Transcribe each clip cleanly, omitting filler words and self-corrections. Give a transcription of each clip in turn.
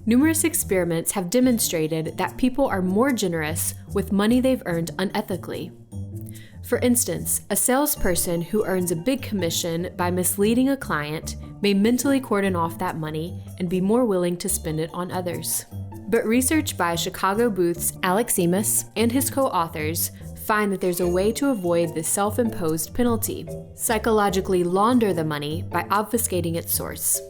Numerous experiments have demonstrated that people are more generous with money they've earned unethically. For instance, a salesperson who earns a big commission by misleading a client may mentally cordon off that money and be more willing to spend it on others. But research by Chicago Booth's Alex Emus and his co-authors find that there's a way to avoid the self-imposed penalty: psychologically launder the money by obfuscating its source.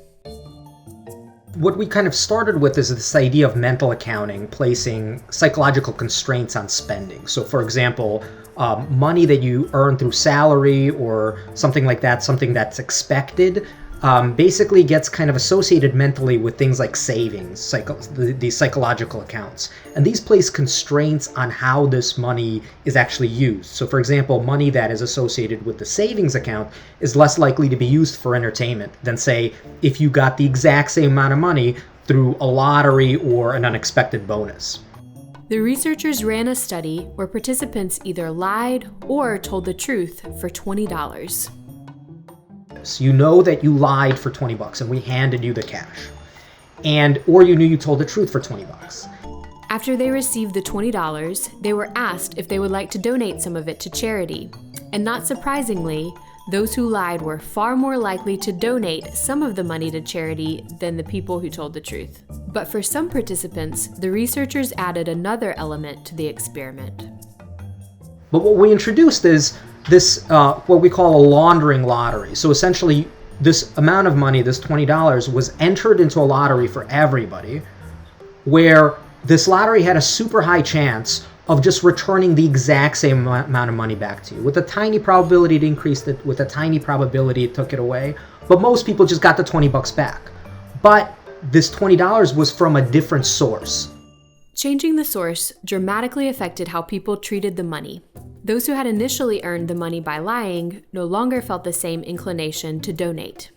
What we kind of started with is this idea of mental accounting, placing psychological constraints on spending. So for example, money that you earn through salary or something like that, something that's expected, basically gets kind of associated mentally with things like savings, these psychological accounts. And these place constraints on how this money is actually used. So for example, money that is associated with the savings account is less likely to be used for entertainment than, say, if you got the exact same amount of money through a lottery or an unexpected bonus. The researchers ran a study where participants either lied or told the truth for $20. So you know that you lied for $20 and we handed you the cash. Or you knew you told the truth for $20. After they received the $20, they were asked if they would like to donate some of it to charity. And not surprisingly, those who lied were far more likely to donate some of the money to charity than the people who told the truth. But for some participants, the researchers added another element to the experiment. But what we introduced is this, what we call a laundering lottery. So essentially, this amount of money, this $20, was entered into a lottery for everybody, where this lottery had a super high chance of just returning the exact same amount of money back to you. With a tiny probability it increased it, with a tiny probability it took it away. But most people just got the $20 back. But this $20 was from a different source. Changing the source dramatically affected how people treated the money. Those who had initially earned the money by lying no longer felt the same inclination to donate.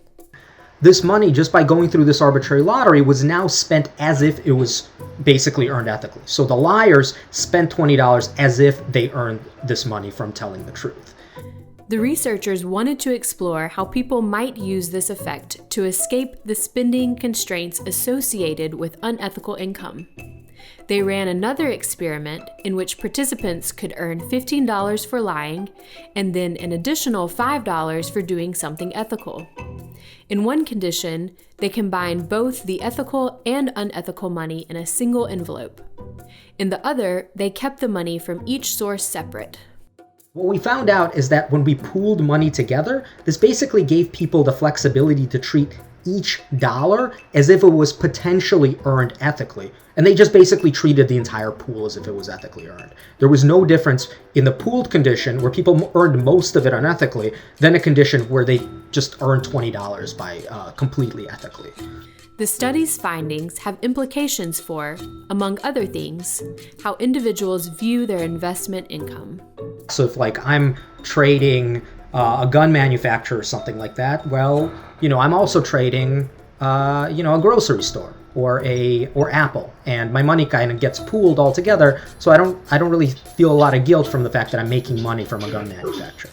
This money, just by going through this arbitrary lottery, was now spent as if it was basically earned ethically. So the liars spent $20 as if they earned this money from telling the truth. The researchers wanted to explore how people might use this effect to escape the spending constraints associated with unethical income. They ran another experiment in which participants could earn $15 for lying and then an additional $5 for doing something ethical. In one condition, they combined both the ethical and unethical money in a single envelope. In the other, they kept the money from each source separate. What we found out is that when we pooled money together, this basically gave people the flexibility to treat each dollar as if it was potentially earned ethically. And they just basically treated the entire pool as if it was ethically earned. There was no difference in the pooled condition where people earned most of it unethically than a condition where they just earned $20 by completely ethically. The study's findings have implications for, among other things, how individuals view their investment income. So if I'm trading a gun manufacturer or something like that, well, I'm also trading, a grocery store or Apple, and my money kind of gets pooled all together. So I don't really feel a lot of guilt from the fact that I'm making money from a gun manufacturer.